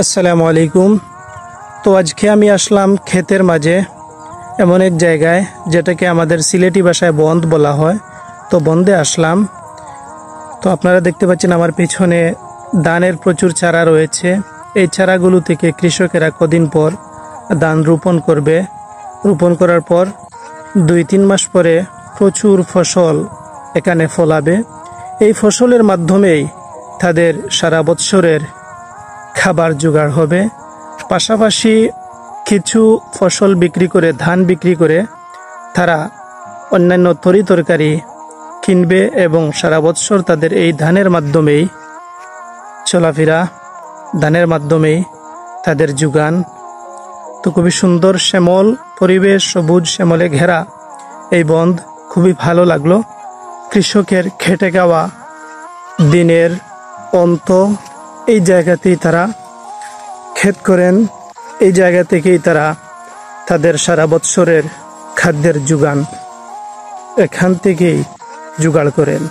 আসসালামু আলাইকুম। তো আজকে আমি আসলাম ক্ষেতের মাঝে এমন এক জায়গায় যেটাকে আমাদের সিলেটি ভাষায় বন্ধ বলা হয়। তো বন্ধে আসলাম। তো আপনারা দেখতে পাচ্ছেন আমার পিছনে ধানের প্রচুর চারা রয়েছে। এই চারাগুলো থেকে কৃষকেরা কদিন পর ধান রোপণ করবে। রোপণ করার পর 2-3 মাস পরে প্রচুর ফসল এখানে ফলাবে। এই ফসলের মাধ্যমেই তাদের সারা বৎসরের খাবার জোগাড় হবে। পাশাপাশি কিছু ফসল বিক্রি করে, ধান বিক্রি করে তারা অন্যান্য তরিতরকারি কিনবে এবং সারা বৎসর তাদের এই ধানের মাধ্যমেই চলাফেরা, ধানের মাধ্যমেই তাদের যোগান। তো খুবই সুন্দর শ্যামল পরিবেশ, সবুজ শ্যামলে ঘেরা এই বন্ধ খুবই ভালো লাগলো। কৃষকের খেটে খাওয়া দিনের অন্ত এই জায়গাতেই তারা ক্ষেত করেন। এই জায়গা থেকেই তারা তাদের সারা বৎসরের খাদ্যের যোগান এখান থেকেই জোগাড় করেন।